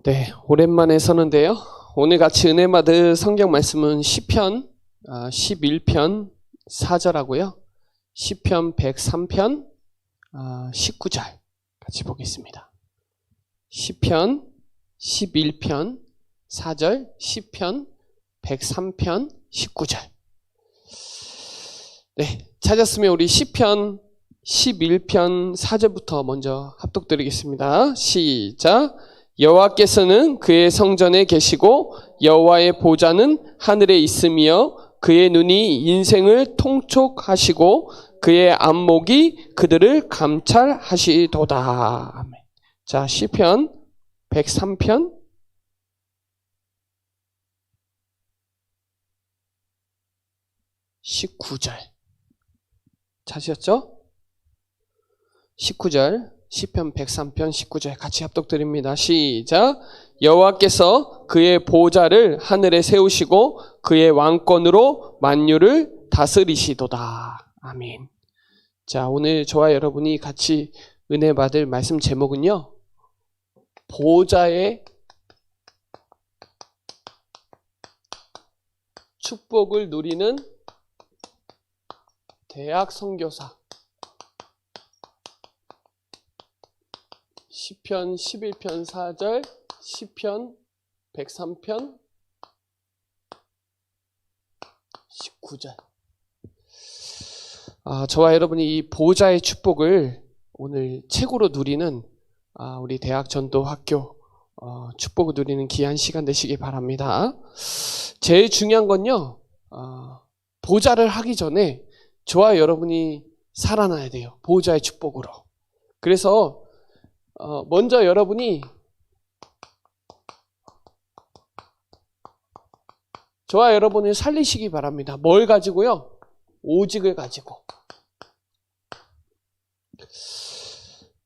네, 오랜만에 서는데요. 오늘 같이 은혜 받을 성경 말씀은 시편 11편 4절하고요. 시편 103편 19절 같이 보겠습니다. 시편 11편 4절, 시편 103편 19절. 네, 찾았으면 우리 시편 11편 4절부터 먼저 합독드리겠습니다. 시작. 여호와께서는 그의 성전에 계시고 여호와의 보좌는 하늘에 있으며 그의 눈이 인생을 통촉하시고 그의 안목이 그들을 감찰하시도다. 아멘. 자, 시편 103편 19절 찾으셨죠? 19절 시편 103편 19절 같이 합독드립니다. 시작. 여호와께서 그의 보좌를 하늘에 세우시고 그의 왕권으로 만유를 다스리시도다. 아멘. 자, 오늘 저와 여러분이 같이 은혜 받을 말씀 제목은요, 보좌의 축복을 누리는 대학 선교사. 시편 11편 4절, 시편 103편 19절. 저와 여러분이 이 보좌의 축복을 오늘 최고로 누리는 우리 대학 전도학교 축복을 누리는 귀한 시간 되시기 바랍니다. 제일 중요한 건요, 보좌를 하기 전에 저와 여러분이 살아나야 돼요. 보좌의 축복으로. 그래서 먼저 여러분이 저와 여러분을 살리시기 바랍니다. 뭘 가지고요? 오직을 가지고.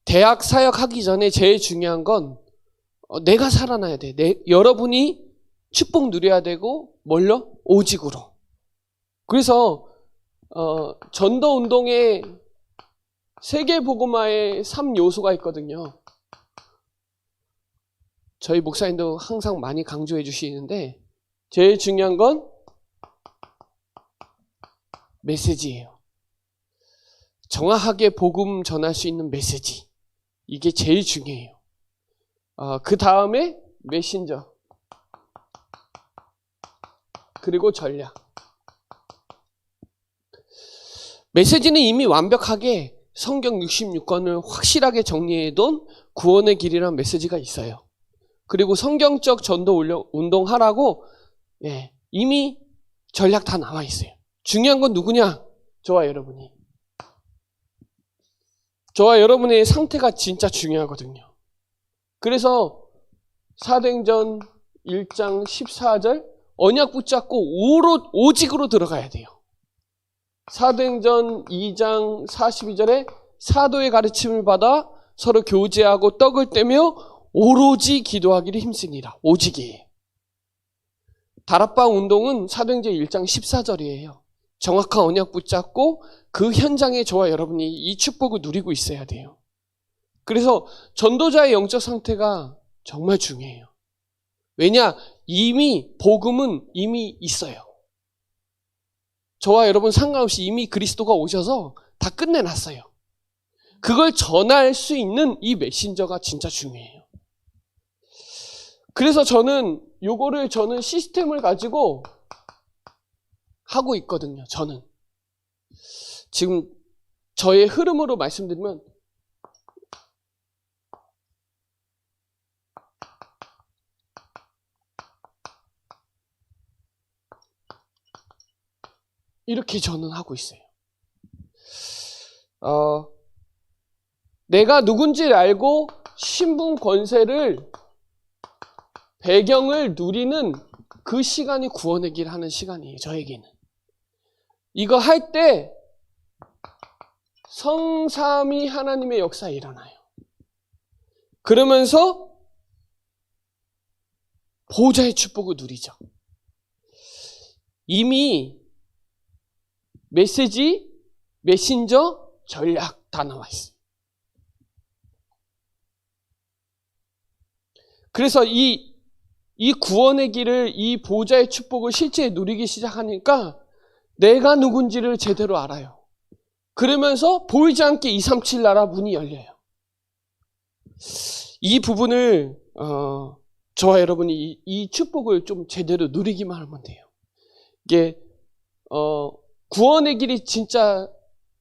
대학 사역하기 전에 제일 중요한 건 내가 살아나야 돼. 여러분이 축복 누려야 되고 뭘로? 오직으로. 그래서 전도운동에 세계복음화의 3요소가 있거든요. 저희 목사님도 항상 많이 강조해 주시는데 제일 중요한 건 메시지예요. 정확하게 복음 전할 수 있는 메시지. 이게 제일 중요해요. 그 다음에 메신저. 그리고 전략. 메시지는 이미 완벽하게 성경 66권을 확실하게 정리해둔 구원의 길이라는 메시지가 있어요. 그리고 성경적 전도 운동하라고 이미 전략 다 나와 있어요. 중요한 건 누구냐? 저와 여러분이. 저와 여러분의 상태가 진짜 중요하거든요. 그래서 사도행전 1장 14절 언약 붙잡고 오직으로 들어가야 돼요. 사도행전 2장 42절에 사도의 가르침을 받아 서로 교제하고 떡을 떼며 오로지 기도하기를 힘쓰니라. 오직이에요. 다락방 운동은 사도행전 1장 14절이에요. 정확한 언약 붙잡고 그 현장에 저와 여러분이 이 축복을 누리고 있어야 돼요. 그래서 전도자의 영적 상태가 정말 중요해요. 왜냐? 이미 복음은 이미 있어요. 저와 여러분 상관없이 이미 그리스도가 오셔서 다 끝내놨어요. 그걸 전할 수 있는 이 메신저가 진짜 중요해요. 그래서 저는 시스템을 가지고 하고 있거든요. 저는 지금 저의 흐름으로 말씀드리면 이렇게 저는 하고 있어요. 내가 누군지를 알고 신분 권세를 배경을 누리는 그 시간이 구원의 길 하는 시간이에요. 저에게는. 이거 할 때 성삼위 하나님의 역사가 일어나요. 그러면서 보좌의 축복을 누리죠. 이미 메시지, 메신저, 전략 다 나와 있어요. 그래서 이 구원의 길을, 이 보좌의 축복을 실제 누리기 시작하니까 내가 누군지를 제대로 알아요. 그러면서 보이지 않게 237 나라 문이 열려요. 이 부분을 저와 여러분이 이 축복을 좀 제대로 누리기만 하면 돼요. 이게 구원의 길이 진짜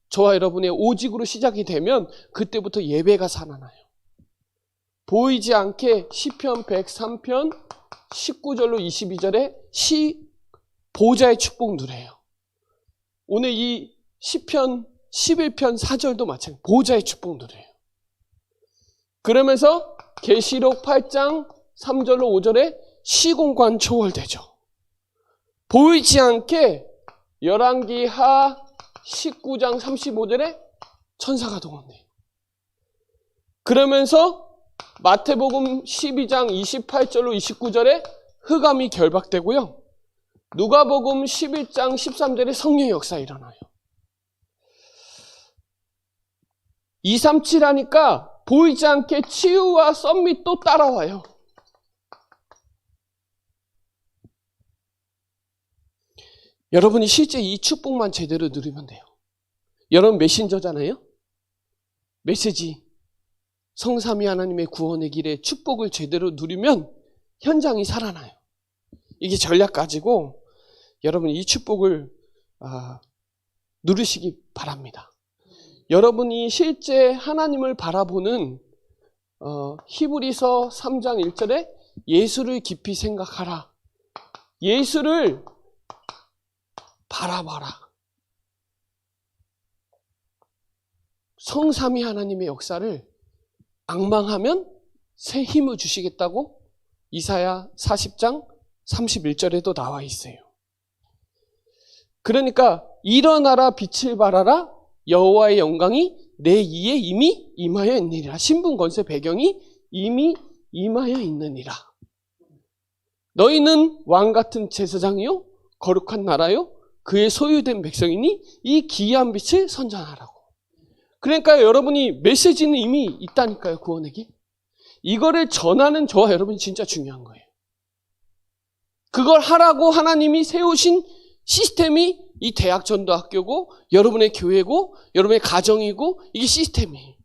저와 여러분의 오직으로 시작이 되면 그때부터 예배가 살아나요. 보이지 않게 시편 103편 19절로 22절에 보좌의 축복 누려요. 오늘 이 시편 11편 4절도 마찬가지로 보좌의 축복 누려요. 그러면서 계시록 8장 3절로 5절에 시공간 초월되죠. 보이지 않게 열왕기하 19장 35절에 천사가 동원돼요. 그러면서 마태복음 12장 28절로 29절에 흑암이 결박되고요. 누가복음 11장 13절에 성령의 역사 일어나요. 237 하니까 보이지 않게 치유와 썸밋 또 따라와요. 여러분이 실제 이 축복만 제대로 누리면 돼요. 여러분 메신저잖아요. 메시지, 성삼위 하나님의 구원의 길에 축복을 제대로 누리면 현장이 살아나요. 이게 전략 가지고 여러분 이 축복을 누리시기 바랍니다. 여러분이 실제 하나님을 바라보는 히브리서 3장 1절에 예수를 깊이 생각하라. 예수를 바라봐라. 성삼위 하나님의 역사를 앙망하면 새 힘을 주시겠다고 이사야 40장 31절에도 나와 있어요. 그러니까 일어나라 빛을 발하라 여호와의 영광이 내 이에 이미 임하여 있느니라. 신분 권세 배경이 이미 임하여 있느니라. 너희는 왕같은 제사장이요 거룩한 나라요 그의 소유된 백성이니 이 기이한 빛을 선전하라고. 그러니까 여러분이 메시지는 이미 있다니까요. 구원의 길. 이거를 전하는 저와 여러분이 진짜 중요한 거예요. 그걸 하라고 하나님이 세우신 시스템이 이 대학 전도학교고 여러분의 교회고 여러분의 가정이고 이게 시스템이에요.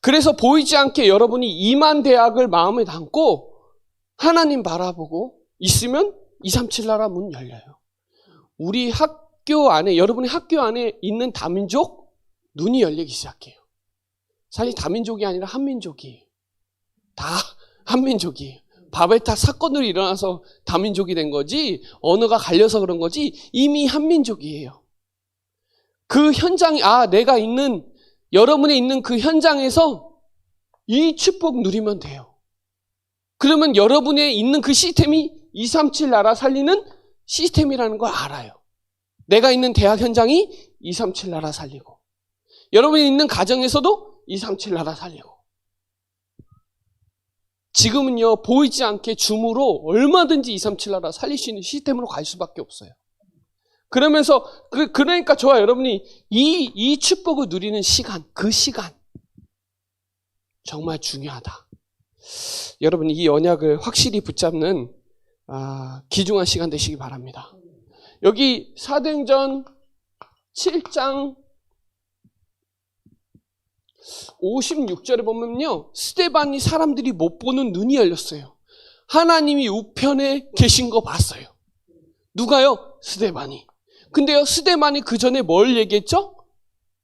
그래서 보이지 않게 여러분이 이만 대학을 마음에 담고 하나님 바라보고 있으면 237 나라 문 열려요. 우리 학교 안에, 여러분의 학교 안에 있는 다민족 눈이 열리기 시작해요. 사실 다민족이 아니라 한민족이에요. 다 한민족이에요. 바벨탑 사건으로 일어나서 다민족이 된 거지 언어가 갈려서 그런 거지 이미 한민족이에요. 그 현장이 내가 있는 여러분이 있는 그 현장에서 이 축복 누리면 돼요. 그러면 여러분의 있는 그 시스템이 237 나라 살리는 시스템이라는 걸 알아요. 내가 있는 대학 현장이 237 나라 살리고 여러분이 있는 가정에서도 237 나라 살리고 지금은요 보이지 않게 줌으로 얼마든지 237 나라 살릴 수 있는 시스템으로 갈 수밖에 없어요. 그러면서 그러니까 저와 여러분이 이 축복을 누리는 시간, 그 시간 정말 중요하다. 여러분 이 언약을 확실히 붙잡는 귀중한 시간 되시기 바랍니다. 여기 사도행전 7장 56절에 보면요 스데반이 사람들이 못 보는 눈이 열렸어요. 하나님이 우편에 계신 거 봤어요. 누가요? 스데반이. 근데요 스데반이 그 전에 뭘 얘기했죠?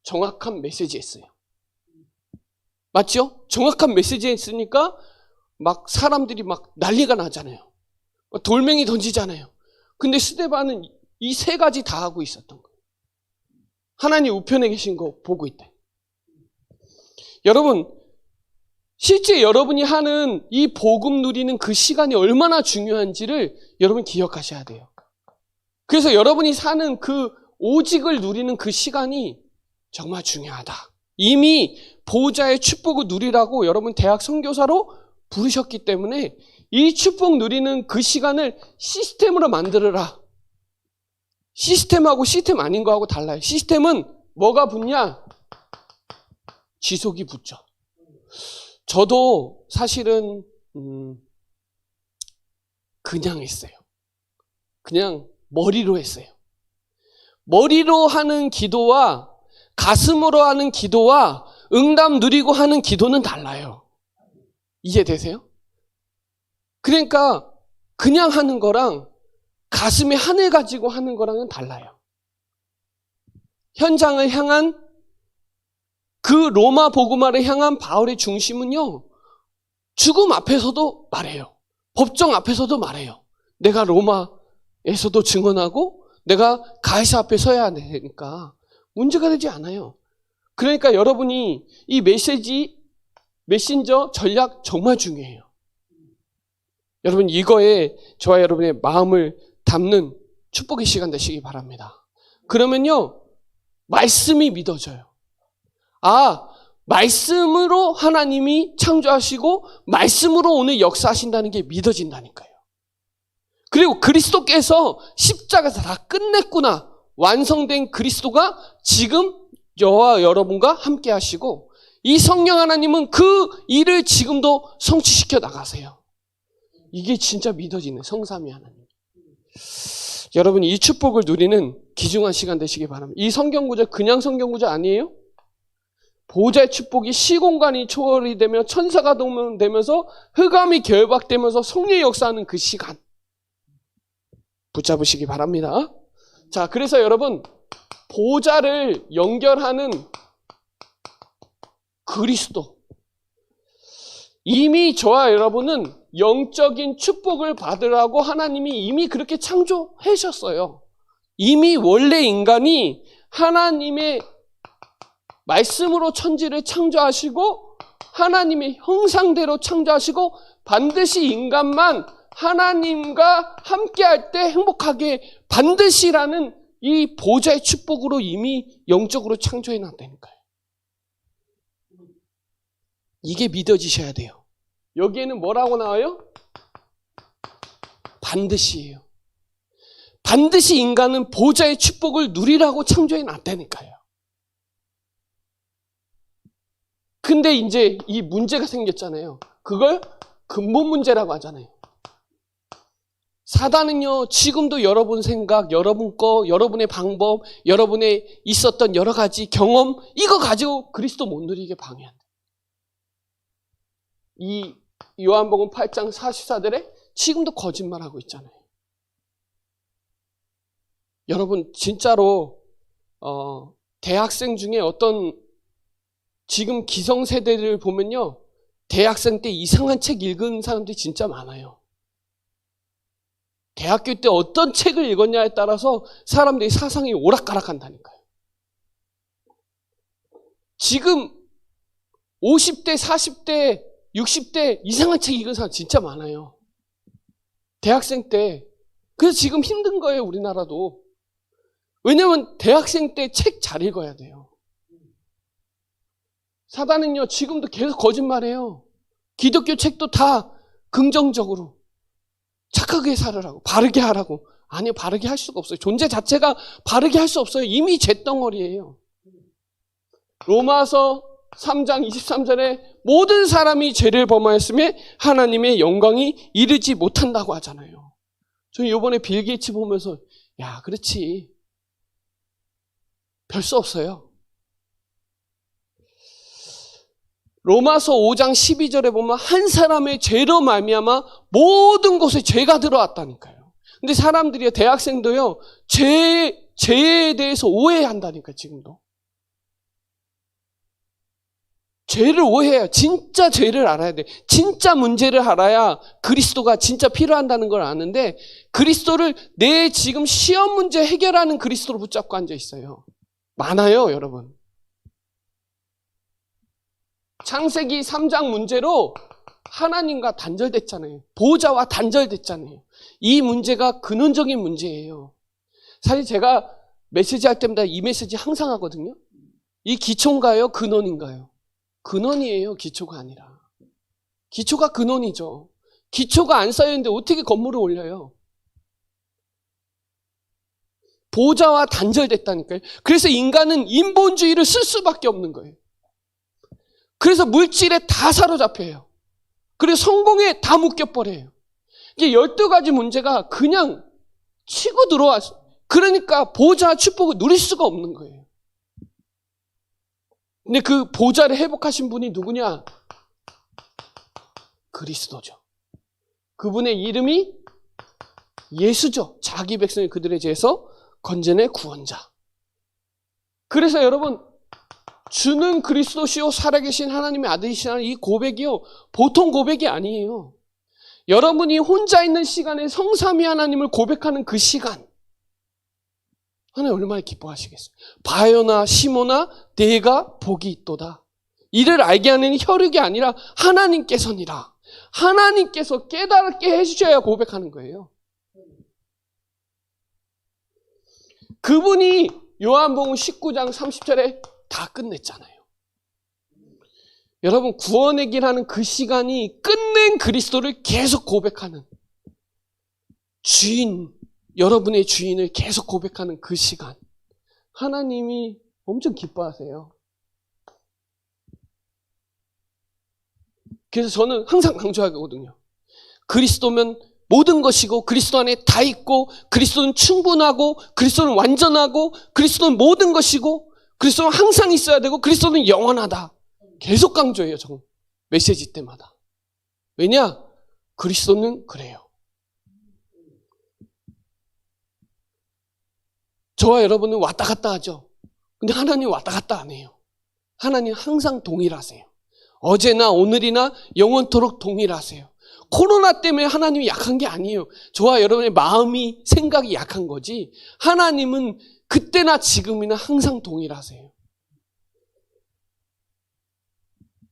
정확한 메시지 했어요. 맞죠? 정확한 메시지 했으니까 막 사람들이 막 난리가 나잖아요. 돌멩이 던지잖아요. 근데 스데반은 이 세 가지 다 하고 있었던 거예요. 하나님 우편에 계신 거 보고 있다. 여러분 실제 여러분이 하는 이 복음 누리는 그 시간이 얼마나 중요한지를 여러분 기억하셔야 돼요. 그래서 여러분이 사는 그 오직을 누리는 그 시간이 정말 중요하다. 이미 보호자의 축복을 누리라고 여러분 대학 선교사로 부르셨기 때문에 이 축복 누리는 그 시간을 시스템으로 만들어라. 시스템하고 시스템 아닌 거하고 달라요. 시스템은 뭐가 붙냐? 지속이 붙죠. 저도 사실은 그냥 했어요. 그냥 머리로 했어요. 머리로 하는 기도와 가슴으로 하는 기도와 응답 누리고 하는 기도는 달라요. 이해되세요? 그러니까 그냥 하는 거랑 가슴에 한을 가지고 하는 거랑은 달라요. 현장을 향한 그 로마 복음화를 향한 바울의 중심은요, 죽음 앞에서도 말해요. 법정 앞에서도 말해요. 내가 로마에서도 증언하고 내가 가이사 앞에 서야 되니까 문제가 되지 않아요. 그러니까 여러분이 이 메신저 전략 정말 중요해요. 여러분 이거에 저와 여러분의 마음을 담는 축복의 시간 되시기 바랍니다. 그러면요, 말씀이 믿어져요. 아, 말씀으로 하나님이 창조하시고 말씀으로 오늘 역사하신다는 게 믿어진다니까요. 그리고 그리스도께서 십자가에서 다 끝냈구나. 완성된 그리스도가 지금 저와 여러분과 함께 하시고 이 성령 하나님은 그 일을 지금도 성취시켜 나가세요. 이게 진짜 믿어지네, 성삼위 하나님. 여러분 이 축복을 누리는 귀중한 시간 되시기 바랍니다. 이 성경구절 그냥 성경구절 아니에요? 보좌의 축복이 시공간이 초월이 되며 천사가 동면되면서 흑암이 결박되면서 성령의 역사하는 그 시간 붙잡으시기 바랍니다. 자, 그래서 여러분 보좌를 연결하는 그리스도, 이미 저와 여러분은 영적인 축복을 받으라고 하나님이 이미 그렇게 창조하셨어요. 이미 원래 인간이 하나님의 말씀으로 천지를 창조하시고 하나님의 형상대로 창조하시고 반드시 인간만 하나님과 함께할 때 행복하게 반드시라는 이 보좌의 축복으로 이미 영적으로 창조해 놨다니까요. 이게 믿어지셔야 돼요. 여기에는 뭐라고 나와요? 반드시예요. 반드시 인간은 보좌의 축복을 누리라고 창조해 놨다니까요. 근데 이제 이 문제가 생겼잖아요. 그걸 근본 문제라고 하잖아요. 사단은요, 지금도 여러분 생각, 여러분 거, 여러분의 방법, 여러분의 있었던 여러 가지 경험, 이거 가지고 그리스도 못 누리게 방해한다. 이 요한복음 8장 44절에 지금도 거짓말하고 있잖아요. 여러분 진짜로 대학생 중에 어떤 지금 기성세대를 보면요, 대학생 때 이상한 책 읽은 사람들이 진짜 많아요. 대학교 때 어떤 책을 읽었냐에 따라서 사람들이 사상이 오락가락한다니까요. 지금 50대, 40대, 60대 이상한 책 읽은 사람 진짜 많아요. 대학생 때. 그래서 지금 힘든 거예요, 우리나라도. 왜냐면 대학생 때 책 잘 읽어야 돼요. 사단은요, 지금도 계속 거짓말해요. 기독교 책도 다 긍정적으로 착하게 살으라고, 바르게 하라고. 아니요, 바르게 할 수가 없어요. 존재 자체가 바르게 할 수 없어요. 이미 잿덩어리예요. 로마서 3장 23절에 모든 사람이 죄를 범하였으며 하나님의 영광이 이르지 못한다고 하잖아요. 저는 이번에 빌 게이츠 보면서 야, 그렇지. 별 수 없어요. 로마서 5장 12절에 보면 한 사람의 죄로 말미암아 모든 곳에 죄가 들어왔다니까요. 근데 사람들이요, 대학생도요, 죄에 대해서 오해한다니까요, 지금도. 죄를 오해해요. 진짜 죄를 알아야 돼. 진짜 문제를 알아야 그리스도가 진짜 필요한다는 걸 아는데 그리스도를 내 지금 시험 문제 해결하는 그리스도로 붙잡고 앉아 있어요. 많아요, 여러분. 창세기 3장 문제로 하나님과 단절됐잖아요. 보호자와 단절됐잖아요. 이 문제가 근원적인 문제예요. 사실 제가 메시지 할 때마다 이 메시지 항상 하거든요. 이 기초인가요? 근원인가요? 근원이에요. 기초가 아니라. 기초가 근원이죠. 기초가 안 쌓여있는데 어떻게 건물을 올려요? 보호자와 단절됐다니까요. 그래서 인간은 인본주의를 쓸 수밖에 없는 거예요. 그래서 물질에 다 사로잡혀요. 그리고 성공에 다 묶여버려요. 이제 12가지 문제가 그냥 치고 들어왔어요. 그러니까 보좌 축복을 누릴 수가 없는 거예요. 근데 그 보좌를 회복하신 분이 누구냐? 그리스도죠. 그분의 이름이 예수죠. 자기 백성이 그들에 대해서 건져내 구원자. 그래서 여러분, 주는 그리스도시요 살아계신 하나님의 아들이시라는 이 고백이요, 보통 고백이 아니에요. 여러분이 혼자 있는 시간에 성삼위 하나님을 고백하는 그 시간, 하나님 얼마나 기뻐하시겠어요. 바요나 시모나 내가 복이 있도다. 이를 알게 하는 혈육이 아니라 하나님께서니라. 하나님께서 깨닫게 해주셔야 고백하는 거예요. 그분이 요한복음 19장 30절에 다 끝냈잖아요. 여러분, 구원의 길하는 그 시간이 끝낸 그리스도를 계속 고백하는 주인, 여러분의 주인을 계속 고백하는 그 시간, 하나님이 엄청 기뻐하세요. 그래서 저는 항상 강조하거든요. 그리스도면 모든 것이고, 그리스도 안에 다 있고, 그리스도는 충분하고, 그리스도는 완전하고, 그리스도는 모든 것이고, 그리스도는 항상 있어야 되고, 그리스도는 영원하다. 계속 강조해요, 저 메시지 때마다. 왜냐? 그리스도는 그래요. 저와 여러분은 왔다 갔다 하죠. 근데 하나님 왔다 갔다 안 해요. 하나님 항상 동일하세요. 어제나 오늘이나 영원토록 동일하세요. 코로나 때문에 하나님이 약한 게 아니에요. 저와 여러분의 마음이, 생각이 약한 거지, 하나님은 그때나 지금이나 항상 동일하세요.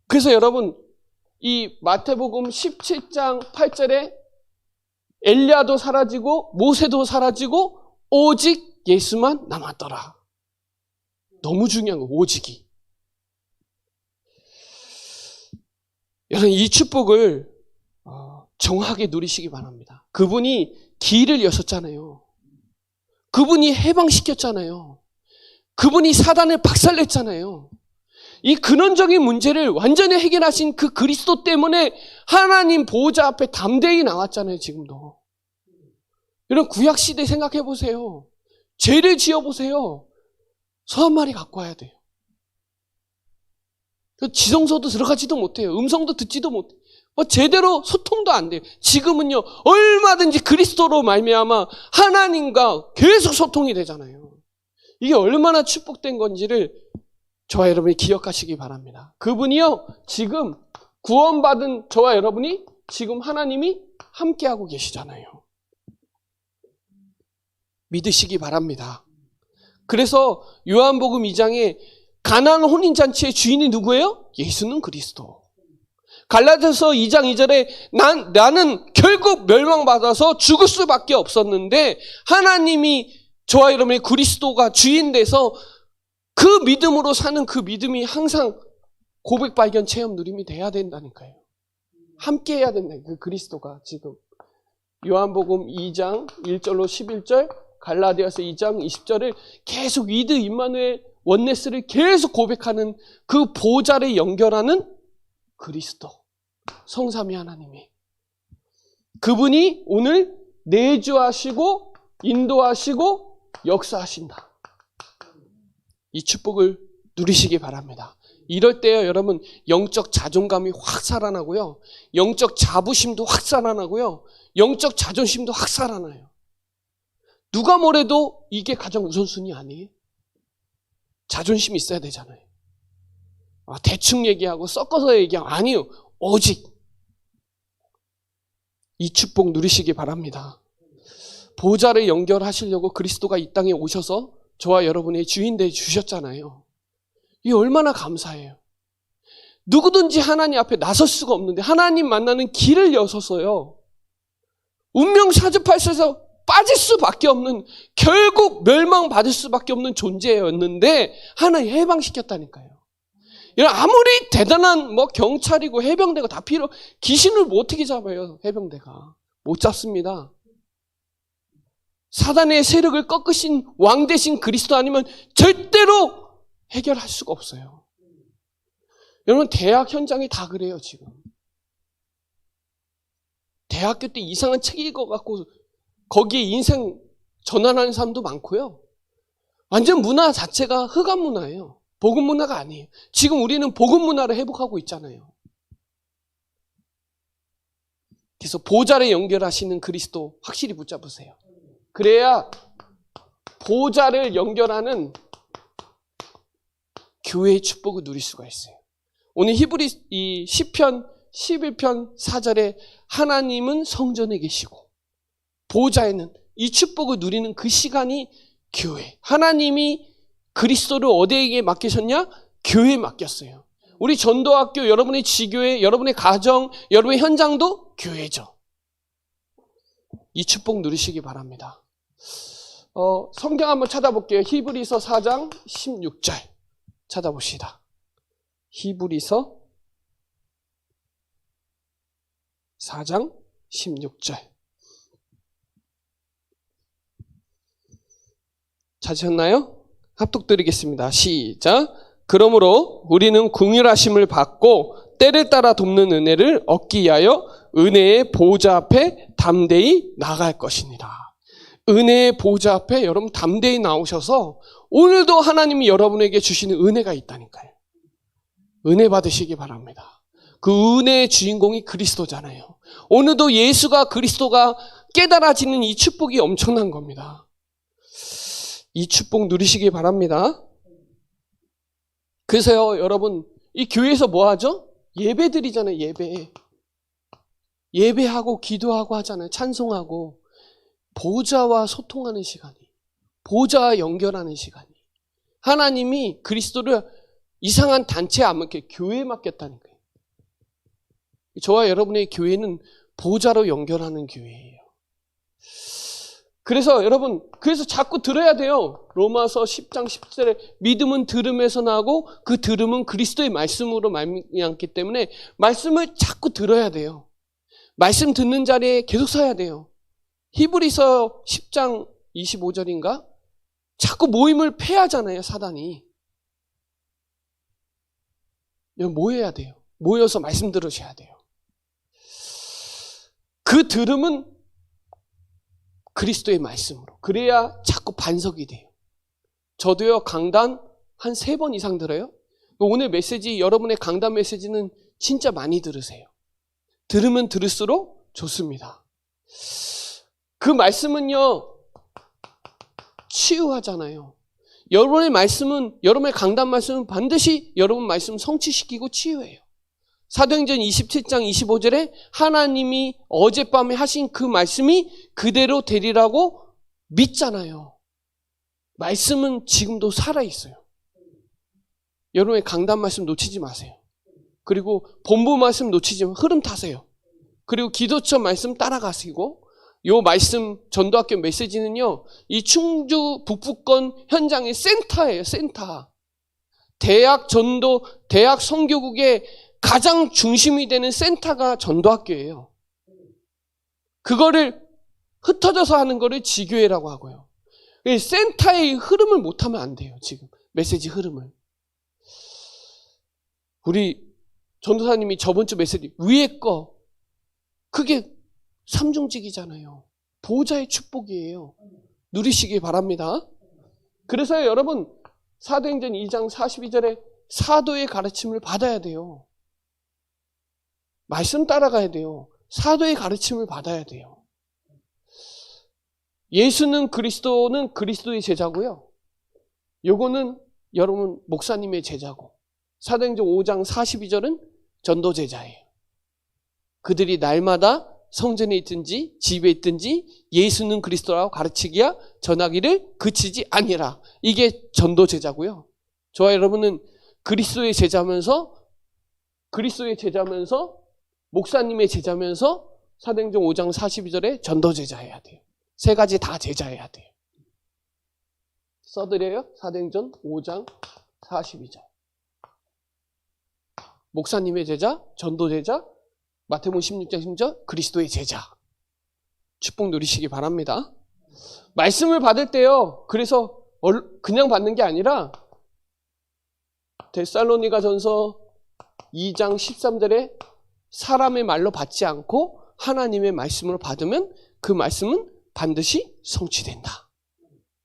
그래서 여러분, 이 마태복음 17장 8절에 엘리야도 사라지고 모세도 사라지고 오직 예수만 남았더라. 너무 중요한 거, 오직이. 여러분, 이 축복을 정확하게 누리시기 바랍니다. 그분이 길을 여셨잖아요. 그분이 해방시켰잖아요. 그분이 사단을 박살냈잖아요. 이 근원적인 문제를 완전히 해결하신 그 그리스도 때문에 하나님 보호자 앞에 담대히 나왔잖아요, 지금도. 여러분, 구약시대 생각해 보세요. 죄를 지어보세요. 소 한 마리 갖고 와야 돼요. 지성소도 들어가지도 못해요. 음성도 듣지도 못해요. 제대로 소통도 안 돼요. 지금은요, 얼마든지 그리스도로 말미암아 하나님과 계속 소통이 되잖아요. 이게 얼마나 축복된 건지를 저와 여러분이 기억하시기 바랍니다. 그분이요, 지금 구원받은 저와 여러분이 지금 하나님이 함께하고 계시잖아요. 믿으시기 바랍니다. 그래서 요한복음 2장에 가나안 혼인잔치의 주인이 누구예요? 예수는 그리스도. 갈라디아서 2장 2절에 나는 결국 멸망받아서 죽을 수밖에 없었는데 하나님이 저와 여러분의 그리스도가 주인 돼서 그 믿음으로 사는 그 믿음이 항상 고백 발견 체험 누림이 돼야 된다니까요. 함께 해야 된다. 그 그리스도가 지금 요한복음 2장 1절로 11절, 갈라디아서 2장 20절을 계속 위드 임마누엘 원네스를 계속 고백하는 그 보좌를 연결하는 그리스도, 성삼위 하나님이, 그분이 오늘 내주하시고 인도하시고 역사하신다. 이 축복을 누리시기 바랍니다. 이럴 때요, 여러분, 영적 자존감이 확 살아나고요, 영적 자부심도 확 살아나고요, 영적 자존심도 확 살아나요. 누가 뭐래도 이게 가장 우선순위 아니에요? 자존심이 있어야 되잖아요. 대충 얘기하고 섞어서 얘기하고, 아니요, 오직 이 축복 누리시기 바랍니다. 보좌를 연결하시려고 그리스도가 이 땅에 오셔서 저와 여러분의 주인 되어 주셨잖아요. 이게 얼마나 감사해요. 누구든지 하나님 앞에 나설 수가 없는데 하나님 만나는 길을 여서서요, 운명 사주팔에서 빠질 수밖에 없는, 결국 멸망받을 수밖에 없는 존재였는데 하나님 해방시켰다니까요. 아무리 대단한 경찰이고 해병대가 다 귀신을 어떻게 잡아요? 해병대가 못 잡습니다. 사단의 세력을 꺾으신 왕 대신 그리스도 아니면 절대로 해결할 수가 없어요. 여러분, 대학 현장이 다 그래요, 지금. 대학교 때 이상한 책 읽어갖고 거기에 인생 전환하는 사람도 많고요. 완전 문화 자체가 흑암 문화예요. 복음 문화가 아니에요. 지금 우리는 복음 문화를 회복하고 있잖아요. 그래서 보좌를 연결하시는 그리스도 확실히 붙잡으세요. 그래야 보좌를 연결하는 교회의 축복을 누릴 수가 있어요. 오늘 히브리 이 시편 11편 4절에 하나님은 성전에 계시고 보좌에는 이 축복을 누리는 그 시간이 교회. 하나님이 그리스도를 어디에게 맡기셨냐? 교회에 맡겼어요. 우리 전도학교, 여러분의 지교회, 여러분의 가정, 여러분의 현장도 교회죠. 이 축복 누리시기 바랍니다. 성경 한번 찾아볼게요. 히브리서 4장 16절 찾아봅시다. 히브리서 4장 16절 찾으셨나요? 합독드리겠습니다. 시작. 그러므로 우리는 긍휼하심을 받고 때를 따라 돕는 은혜를 얻기 위하여 은혜의 보좌 앞에 담대히 나갈 것입니다. 은혜의 보좌 앞에 여러분 담대히 나오셔서 오늘도 하나님이 여러분에게 주시는 은혜가 있다니까요. 은혜 받으시기 바랍니다. 그 은혜의 주인공이 그리스도잖아요. 오늘도 예수가 그리스도가 깨달아지는 이 축복이 엄청난 겁니다. 이 축복 누리시기 바랍니다. 그래서요, 여러분, 이 교회에서 뭐 하죠? 예배 드리잖아요, 예배. 예배하고 기도하고 하잖아요. 찬송하고. 보좌와 소통하는 시간이. 보좌와 연결하는 시간이. 하나님이 그리스도를 이상한 단체에 안 맡겨 교회에 맡겼다니까요. 저와 여러분의 교회는 보좌로 연결하는 교회예요. 그래서 여러분, 그래서 자꾸 들어야 돼요. 로마서 10장 10절에 믿음은 들음에서 나고 그 들음은 그리스도의 말씀으로 말미암기 때문에 말씀을 자꾸 들어야 돼요. 말씀 듣는 자리에 계속 서야 돼요. 히브리서 10장 25절인가? 자꾸 모임을 폐하잖아요, 사단이. 모여야 돼요. 모여서 말씀 들으셔야 돼요. 그 들음은 그리스도의 말씀으로. 그래야 자꾸 반석이 돼요. 저도요, 강단 한 3번 이상 들어요. 오늘 메시지, 여러분의 강단 메시지는 진짜 많이 들으세요. 들으면 들을수록 좋습니다. 그 말씀은요, 치유하잖아요. 여러분의 말씀은, 여러분의 강단 말씀은 반드시 여러분 말씀 성취시키고 치유해요. 사도행전 27장 25절에 하나님이 어젯밤에 하신 그 말씀이 그대로 되리라고 믿잖아요. 말씀은 지금도 살아있어요. 여러분의 강단 말씀 놓치지 마세요. 그리고 본부 말씀 놓치지 마세요. 흐름 타세요. 그리고 기도처 말씀 따라가시고, 요 말씀 전도학교 메시지는요, 이 충주 북부권 현장의 센터예요, 센터. 대학 전도, 대학 선교국의 가장 중심이 되는 센터가 전도학교예요. 그거를 흩어져서 하는 거를 지교회라고 하고요. 센터의 흐름을 못하면 안 돼요, 지금. 메시지 흐름을. 우리 전도사님이 저번 주 메시지, 위에 거, 그게 삼중직이잖아요. 보좌의 축복이에요. 누리시기 바랍니다. 그래서 여러분, 사도행전 2장 42절에 사도의 가르침을 받아야 돼요. 말씀 따라가야 돼요. 사도의 가르침을 받아야 돼요. 예수는 그리스도는 그리스도의 제자고요. 요거는 여러분 목사님의 제자고, 사도행전 5장 42절은 전도 제자예요. 그들이 날마다 성전에 있든지 집에 있든지 예수는 그리스도라고 가르치기야 전하기를 그치지 아니라. 이게 전도 제자고요. 저와 여러분은 그리스도의 제자면서 목사님의 제자면서 사도행전 5장 42절에 전도 제자해야 돼요. 3가지 다 제자해야 돼요. 써드려요? 사도행전 5장 42절. 목사님의 제자, 전도 제자, 마태복음 16장 10절, 그리스도의 제자. 축복 누리시기 바랍니다. 말씀을 받을 때요, 그래서 그냥 받는 게 아니라 데살로니가 전서 2장 13절에 사람의 말로 받지 않고 하나님의 말씀으로 받으면 그 말씀은 반드시 성취된다.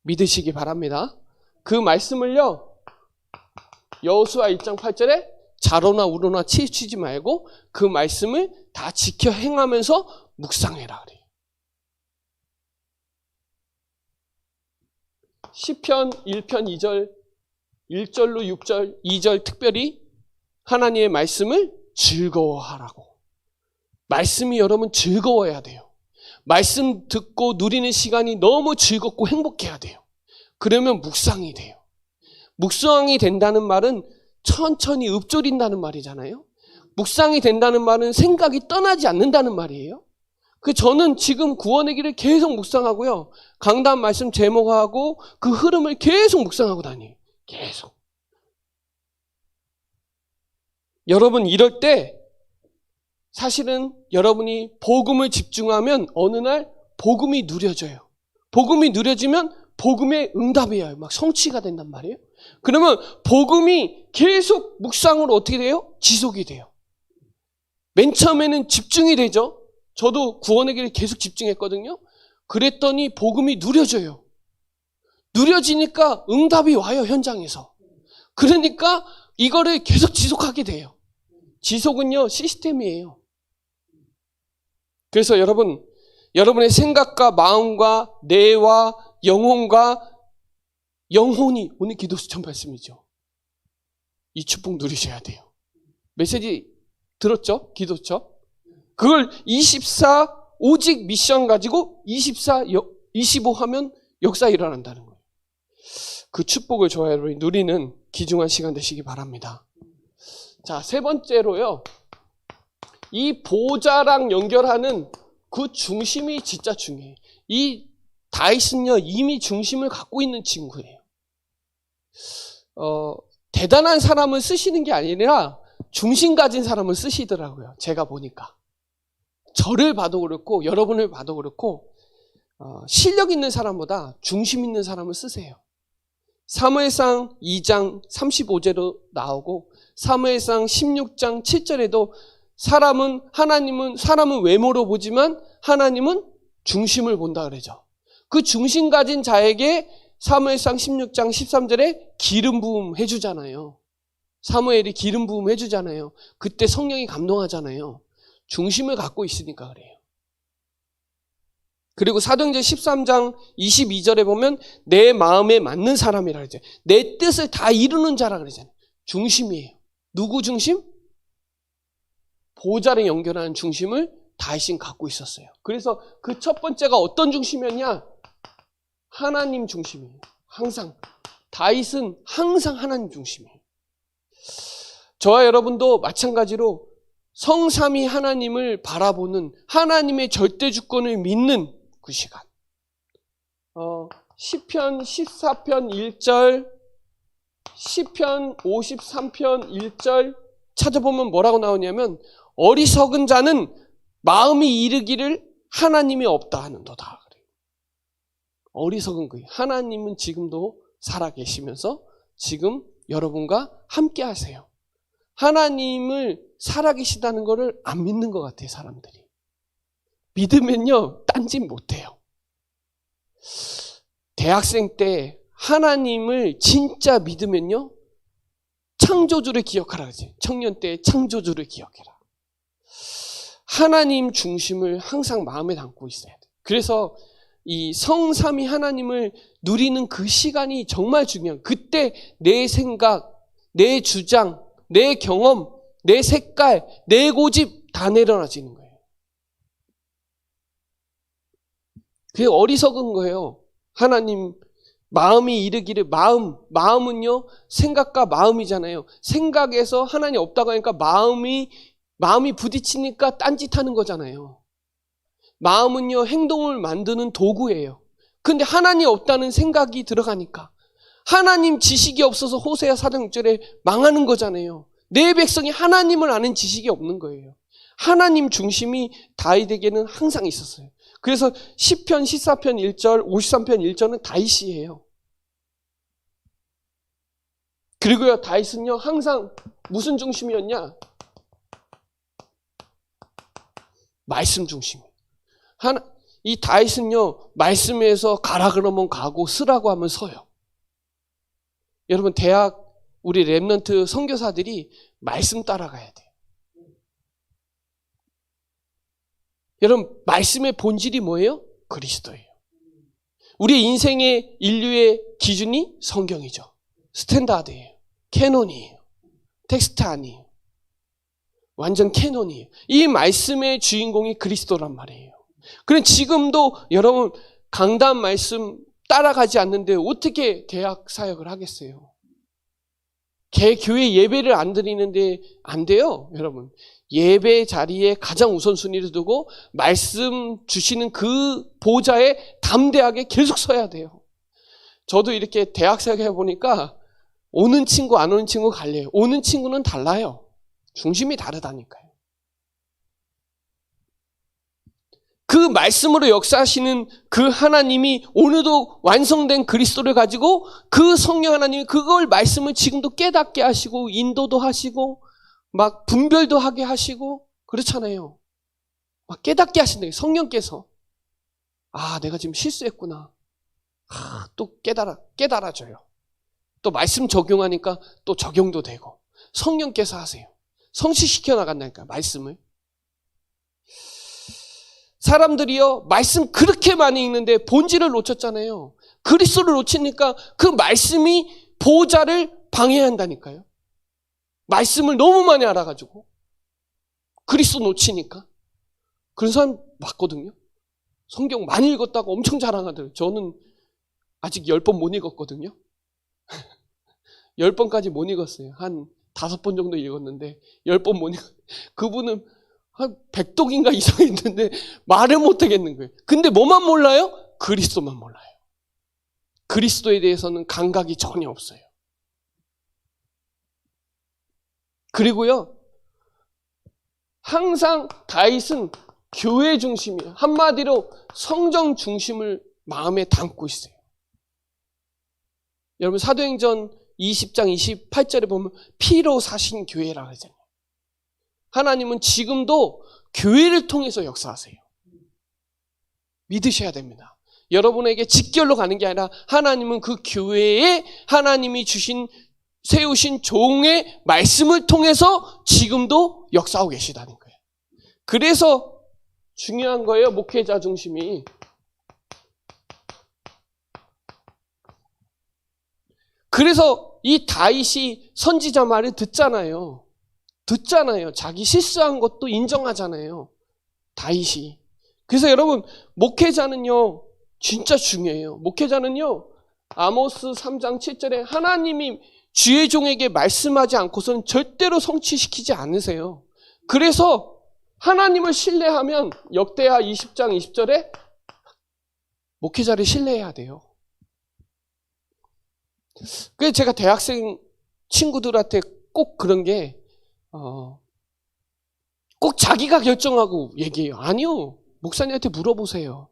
믿으시기 바랍니다. 그 말씀을요, 여호수아 1장 8절에 자로나 우로나 치우치지 말고 그 말씀을 다 지켜 행하면서 묵상해라 그래요. 시편 1편 2절, 1절로 6절, 2절 특별히 하나님의 말씀을 즐거워하라고. 말씀이 여러분 즐거워야 돼요. 말씀 듣고 누리는 시간이 너무 즐겁고 행복해야 돼요. 그러면 묵상이 돼요. 묵상이 된다는 말은 천천히 읊조린다는 말이잖아요. 묵상이 된다는 말은 생각이 떠나지 않는다는 말이에요. 저는 지금 구원의 길을 계속 묵상하고요. 강단 말씀 제목하고 그 흐름을 계속 묵상하고 다녀요. 계속. 여러분 이럴 때 사실은 여러분이 복음을 집중하면 어느 날 복음이 누려져요. 복음이 누려지면 복음의 응답이에요. 막 성취가 된단 말이에요. 그러면 복음이 계속 묵상으로 어떻게 돼요? 지속이 돼요. 맨 처음에는 집중이 되죠. 저도 구원의 길을 계속 집중했거든요. 그랬더니 복음이 누려져요. 누려지니까 응답이 와요, 현장에서. 그러니까 이거를 계속 지속하게 돼요. 지속은요, 시스템이에요. 그래서 여러분의 생각과 마음과 뇌와 영혼이 오늘 기도 수천 말씀이죠. 이 축복 누리셔야 돼요. 메시지 들었죠? 기도죠? 그걸 24 오직 미션 가지고 25 하면 역사 일어난다는 거예요. 그 축복을 저와 여러분이 누리는 귀중한 시간 되시기 바랍니다. 자, 세 번째로요. 이 보좌랑 연결하는 그 중심이 진짜 중요해요. 이 다윗은요, 이미 중심을 갖고 있는 친구예요. 대단한 사람을 쓰시는 게 아니라 중심 가진 사람을 쓰시더라고요. 제가 보니까. 저를 봐도 그렇고 여러분을 봐도 그렇고 실력 있는 사람보다 중심 있는 사람을 쓰세요. 사무엘상 2장 35절로 나오고 사무엘상 16장 7절에도 하나님은 사람은 외모로 보지만 하나님은 중심을 본다 그러죠. 그 중심 가진 자에게 사무엘상 16장 13절에 기름 부음 해주잖아요. 사무엘이 기름 부음 해주잖아요. 그때 성령이 감동하잖아요. 중심을 갖고 있으니까 그래요. 그리고 사도행전 13장 22절에 보면 내 마음에 맞는 사람이라 그러죠. 내 뜻을 다 이루는 자라 그러잖아요. 중심이에요. 누구 중심? 보좌를 연결하는 중심을 다윗은 갖고 있었어요. 그래서 그 첫 번째가 어떤 중심이었냐? 하나님 중심이에요. 항상. 다윗은 항상 하나님 중심이에요. 저와 여러분도 마찬가지로 성삼위 하나님을 바라보는 하나님의 절대 주권을 믿는 그 시간. 시편 14편 1절, 시편 53편 1절 찾아보면 뭐라고 나오냐면 어리석은 자는 마음이 이르기를 하나님이 없다 하는도다. 어리석은 거예요. 하나님은 지금도 살아계시면서 지금 여러분과 함께 하세요. 하나님을 살아계시다는 것을 안 믿는 것 같아요, 사람들이. 믿으면요, 딴짓 못해요. 대학생 때 하나님을 진짜 믿으면요, 창조주를 기억하라 그러지. 청년 때 창조주를 기억해라. 하나님 중심을 항상 마음에 담고 있어야 돼. 그래서 이 성삼위 하나님을 누리는 그 시간이 정말 중요한. 그때 내 생각, 내 주장, 내 경험, 내 색깔, 내 고집 다 내려놔지는 거예요. 그게 어리석은 거예요. 하나님 마음이 이르기를 마음은요 생각과 마음이잖아요. 생각에서 하나님 없다고 하니까 마음이 부딪히니까 딴짓하는 거잖아요. 마음은요 행동을 만드는 도구예요. 근데 하나님 없다는 생각이 들어가니까 하나님 지식이 없어서 호세아 4장 6절에 망하는 거잖아요. 내 백성이 하나님을 아는 지식이 없는 거예요. 하나님 중심이 다윗에게는 항상 있었어요. 그래서 시편 14편 1절, 53편 1절은 다윗이에요. 그리고요 다윗은요 항상 무슨 중심이었냐? 말씀 중심. 이 다윗은요, 말씀에서 가라 그러면 가고 쓰라고 하면 서요. 여러분, 우리 랩넌트 선교사들이 말씀 따라가야 돼요. 여러분, 말씀의 본질이 뭐예요? 그리스도예요. 우리 인생의 인류의 기준이 성경이죠. 스탠다드예요. 캐논이에요. 텍스트 아니에요. 완전 캐논이에요. 이 말씀의 주인공이 그리스도란 말이에요. 그럼 지금도 여러분 강단 말씀 따라가지 않는데 어떻게 대학 사역을 하겠어요? 교회 예배를 안 드리는데 안 돼요, 여러분. 예배 자리에 가장 우선순위를 두고 말씀 주시는 그 보좌에 담대하게 계속 서야 돼요. 저도 이렇게 대학 사역 해보니까 오는 친구 안 오는 친구 갈려요. 오는 친구는 달라요. 중심이 다르다니까요. 그 말씀으로 역사하시는 그 하나님이 오늘도 완성된 그리스도를 가지고 그 성령 하나님이 그걸 말씀을 지금도 깨닫게 하시고 인도도 하시고 막 분별도 하게 하시고 그렇잖아요. 막 깨닫게 하신다. 성령께서 내가 지금 실수했구나. 또 깨달아져요. 또 말씀 적용하니까 또 적용도 되고 성령께서 하세요. 성취시켜 나간다니까 말씀을. 사람들이요 말씀 그렇게 많이 읽는데 본질을 놓쳤잖아요. 그리스도를 놓치니까 그 말씀이 보호자를 방해한다니까요. 말씀을 너무 많이 알아가지고 그리스도 놓치니까. 그런 사람 맞거든요. 성경 많이 읽었다고 엄청 자랑하더라고요. 저는 아직 10번 못 읽었거든요. 10번까지 못 읽었어요. 한 5번 정도 읽었는데 10번 못 읽었어요. 그분은 한 100독인가 이상 있는데 말을 못 하겠는 거예요. 근데 뭐만 몰라요? 그리스도만 몰라요. 그리스도에 대해서는 감각이 전혀 없어요. 그리고요, 항상 다윗은 교회 중심이에요. 한마디로 성정 중심을 마음에 담고 있어요. 여러분 사도행전 20장 28절에 보면 피로 사신 교회라고 하잖아요. 하나님은 지금도 교회를 통해서 역사하세요. 믿으셔야 됩니다. 여러분에게 직결로 가는 게 아니라 하나님은 그 교회에 하나님이 세우신 종의 말씀을 통해서 지금도 역사하고 계시다는 거예요. 그래서 중요한 거예요. 목회자 중심이. 그래서 이 다윗이 선지자 말을 듣잖아요. 자기 실수한 것도 인정하잖아요. 다윗이. 그래서 여러분 목회자는요 진짜 중요해요. 목회자는요 아모스 3장 7절에 하나님이 주의 종에게 말씀하지 않고서는 절대로 성취시키지 않으세요. 그래서 하나님을 신뢰하면 역대하 20장 20절에 목회자를 신뢰해야 돼요. 그래서 제가 대학생 친구들한테 꼭 그런 게 꼭 자기가 결정하고 얘기해요. 아니요. 목사님한테 물어보세요.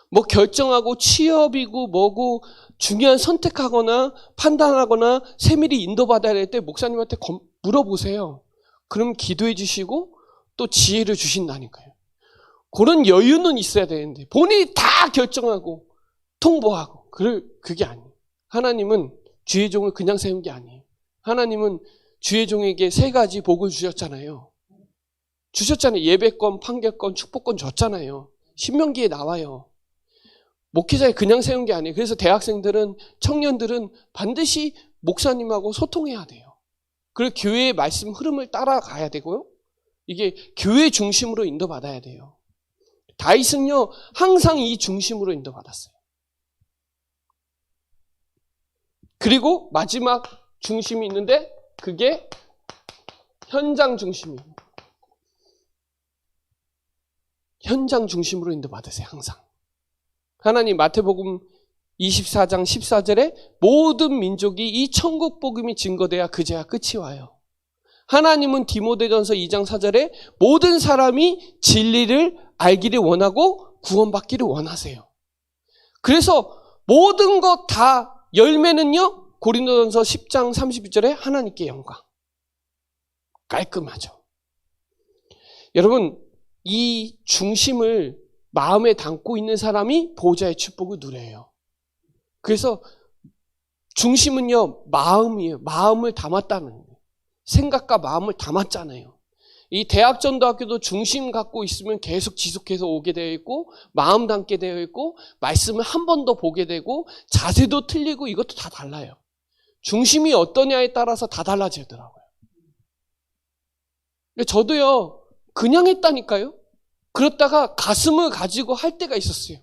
뭐 결정하고 취업이고 뭐고 중요한 선택하거나 판단하거나 세밀히 인도받아야 될 때 목사님한테 물어보세요. 그럼 기도해 주시고 또 지혜를 주신다니까요. 그런 여유는 있어야 되는데 본인이 다 결정하고 통보하고 그게 아니에요. 하나님은 주의 종을 그냥 세운 게 아니에요. 하나님은 주의 종에게 3가지 복을 주셨잖아요. 예배권, 판결권, 축복권 줬잖아요. 신명기에 나와요. 목회자에 그냥 세운 게 아니에요. 그래서 대학생들은, 청년들은 반드시 목사님하고 소통해야 돼요. 그리고 교회의 말씀 흐름을 따라가야 되고요. 이게 교회 중심으로 인도받아야 돼요. 다윗은요, 항상 이 중심으로 인도받았어요. 그리고 마지막 중심이 있는데 그게 현장 중심이에요. 현장 중심으로 인도받으세요. 항상. 하나님 마태복음 24장 14절에 모든 민족이 이 천국 복음이 증거돼야 그제야 끝이 와요. 하나님은 디모데전서 2장 4절에 모든 사람이 진리를 알기를 원하고 구원받기를 원하세요. 그래서 모든 것 다 열매는요. 고린도전서 10장 32절에 하나님께 영광. 깔끔하죠. 여러분 이 중심을 마음에 담고 있는 사람이 보호자의 축복을 누려요. 그래서 중심은요, 마음이에요. 마음을 담았다는 거예요. 생각과 마음을 담았잖아요. 이 대학전도학교도 중심 갖고 있으면 계속 지속해서 오게 되어 있고, 마음 담게 되어 있고, 말씀을 한 번 더 보게 되고, 자세도 틀리고 이것도 다 달라요. 중심이 어떠냐에 따라서 다 달라지더라고요. 저도요, 그냥 했다니까요. 그렇다가 가슴을 가지고 할 때가 있었어요.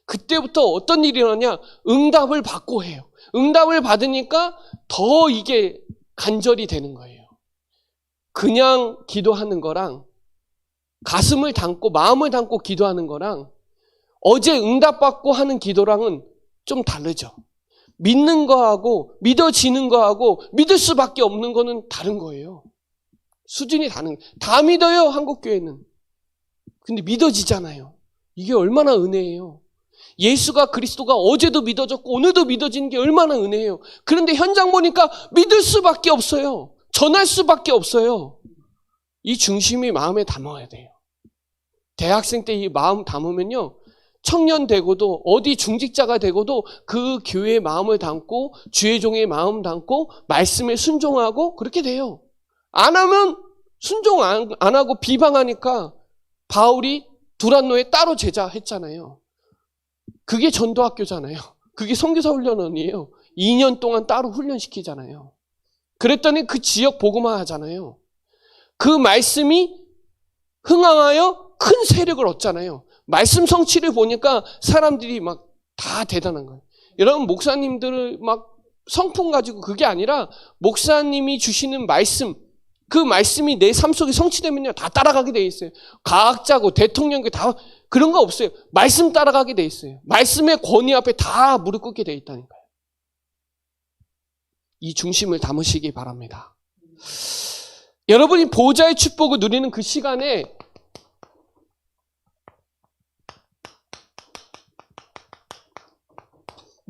그때부터 어떤 일이 일어나냐, 응답을 받고 해요. 응답을 받으니까 더 이게 간절히 되는 거예요. 그냥 기도하는 거랑 가슴을 담고 마음을 담고 기도하는 거랑 어제 응답받고 하는 기도랑은 좀 다르죠. 믿는 거하고 믿어지는 거하고 믿을 수밖에 없는 거는 다른 거예요. 수준이 다른 거예요. 다 믿어요, 한국교회는. 근데 믿어지잖아요. 이게 얼마나 은혜예요. 예수가 그리스도가 어제도 믿어졌고 오늘도 믿어지는 게 얼마나 은혜예요. 그런데 현장 보니까 믿을 수밖에 없어요. 전할 수밖에 없어요. 이 중심이 마음에 담아야 돼요. 대학생 때 이 마음 담으면요, 청년 되고도 어디 중직자가 되고도 그 교회의 마음을 담고 주의 종의 마음 담고 말씀에 순종하고 그렇게 돼요. 안 하면 순종 안 하고 비방하니까 바울이 두란노에 따로 제자했잖아요. 그게 전도학교잖아요. 그게 선교사 훈련원이에요. 2년 동안 따로 훈련시키잖아요. 그랬더니 그 지역 복음화 하잖아요. 그 말씀이 흥황하여 큰 세력을 얻잖아요. 말씀 성취를 보니까 사람들이 막 다 대단한 거예요. 여러분, 목사님들을 막 성품 가지고 그게 아니라 목사님이 주시는 말씀, 그 말씀이 내 삶 속에 성취되면요, 다 따라가게 돼 있어요. 과학자고 대통령고 다 그런 거 없어요. 말씀 따라가게 돼 있어요. 말씀의 권위 앞에 다 무릎 꿇게 돼 있다니까요. 이 중심을 담으시기 바랍니다. 여러분이 보호자의 축복을 누리는 그 시간에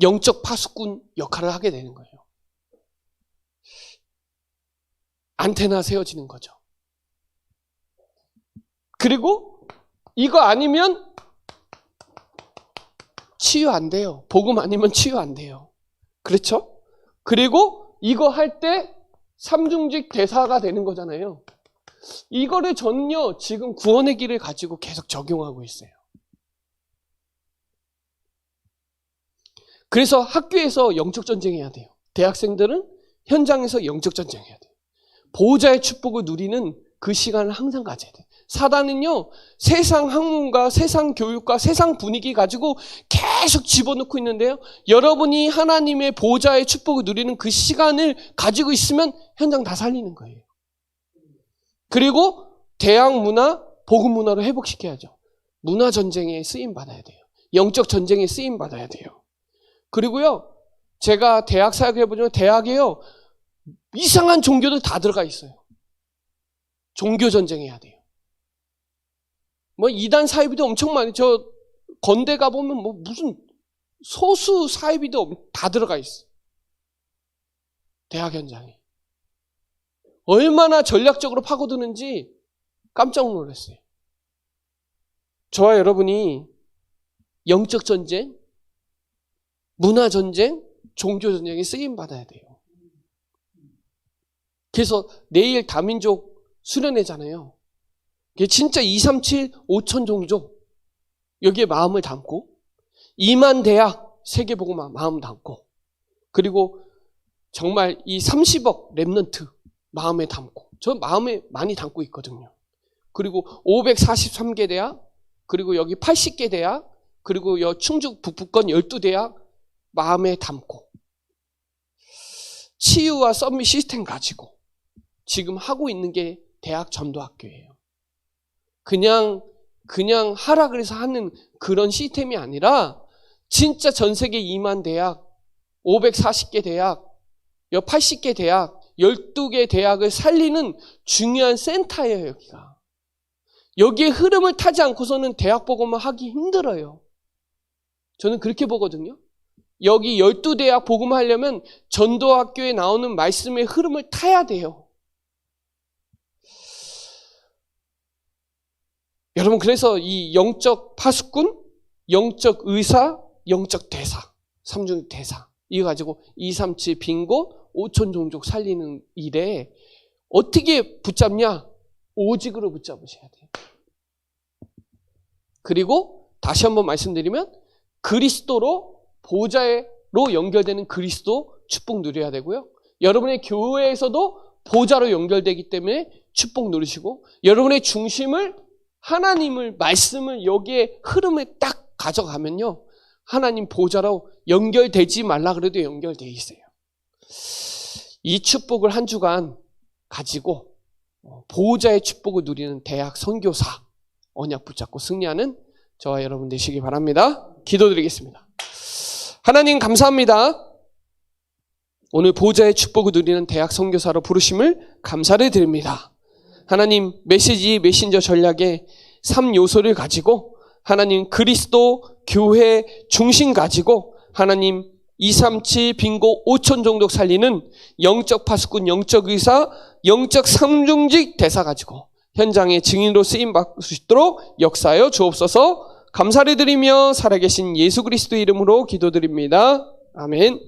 영적 파수꾼 역할을 하게 되는 거예요. 안테나 세워지는 거죠. 그리고 이거 아니면 치유 안 돼요. 복음 아니면 치유 안 돼요. 그렇죠? 그리고 이거 할 때 삼중직 대사가 되는 거잖아요. 이거를 저는요, 지금 구원의 길을 가지고 계속 적용하고 있어요. 그래서 학교에서 영적 전쟁해야 돼요. 대학생들은 현장에서 영적 전쟁해야 돼요. 보호자의 축복을 누리는 그 시간을 항상 가져야 돼요. 사단은요, 세상 학문과 세상 교육과 세상 분위기 가지고 계속 집어넣고 있는데요, 여러분이 하나님의 보호자의 축복을 누리는 그 시간을 가지고 있으면 현장 다 살리는 거예요. 그리고 대학 문화, 복음 문화로 회복시켜야죠. 문화 전쟁에 쓰임 받아야 돼요. 영적 전쟁에 쓰임 받아야 돼요. 그리고요, 제가 대학 사역을 해보면 대학에요, 이상한 종교들 다 들어가 있어요. 종교 전쟁해야 돼요. 뭐 이단 사이비도 엄청 많이, 저 건대 가보면 뭐 무슨 소수 사이비도 다 들어가 있어요. 대학 현장에. 얼마나 전략적으로 파고드는지 깜짝 놀랐어요. 저와 여러분이 영적 전쟁, 문화 전쟁, 종교 전쟁에 쓰임 받아야 돼요. 그래서 내일 다민족 수련회잖아요. 이게 진짜 237, 5천 종족 여기에 마음을 담고 2만 대학 세계복음화 마음 담고 그리고 정말 이 30억 랩런트 마음에 담고 저 마음에 많이 담고 있거든요. 그리고 543개 대학 그리고 여기 80개 대학 그리고 충북 북부권 12대학 마음에 담고 치유와 썸밋 시스템 가지고 지금 하고 있는 게 대학 전도학교예요. 그냥 하라 그래서 하는 그런 시스템이 아니라 진짜 전 세계 2만 대학, 540개 대학, 80개 대학, 12개 대학을 살리는 중요한 센터예요, 여기가. 여기에 흐름을 타지 않고서는 대학 복음을 하기 힘들어요. 저는 그렇게 보거든요. 여기 12대학 복음하려면 전도학교에 나오는 말씀의 흐름을 타야 돼요. 여러분, 그래서 이 영적 파수꾼, 영적 의사, 영적 대사, 삼중 대사, 이거 가지고 237 빈 곳 5천 종족 살리는 일에 어떻게 붙잡냐? 오직으로 붙잡으셔야 돼요. 그리고 다시 한번 말씀드리면 그리스도로 보좌로 연결되는 그리스도 축복 누려야 되고요. 여러분의 교회에서도 보좌로 연결되기 때문에 축복 누리시고, 여러분의 중심을 하나님을, 말씀을 여기에 흐름에 딱 가져가면요, 하나님 보좌로 연결되지 말라 그래도 연결되어 있어요. 이 축복을 한 주간 가지고 보호자의 축복을 누리는 대학 선교사 언약 붙잡고 승리하는 저와 여러분 되시기 바랍니다. 기도드리겠습니다. 하나님 감사합니다. 오늘 보호자의 축복을 누리는 대학 선교사로 부르심을 감사를 드립니다. 하나님, 메신저 전략의 3요소를 가지고 하나님 그리스도 교회 중심 가지고 하나님 237 빈곳 5천 종족 살리는 영적 파수꾼, 영적 의사, 영적 삼중직 대사 가지고 현장의 증인으로 쓰임받을 수 있도록 역사하여 주옵소서. 감사를 드리며 살아계신 예수 그리스도 이름으로 기도드립니다. 아멘.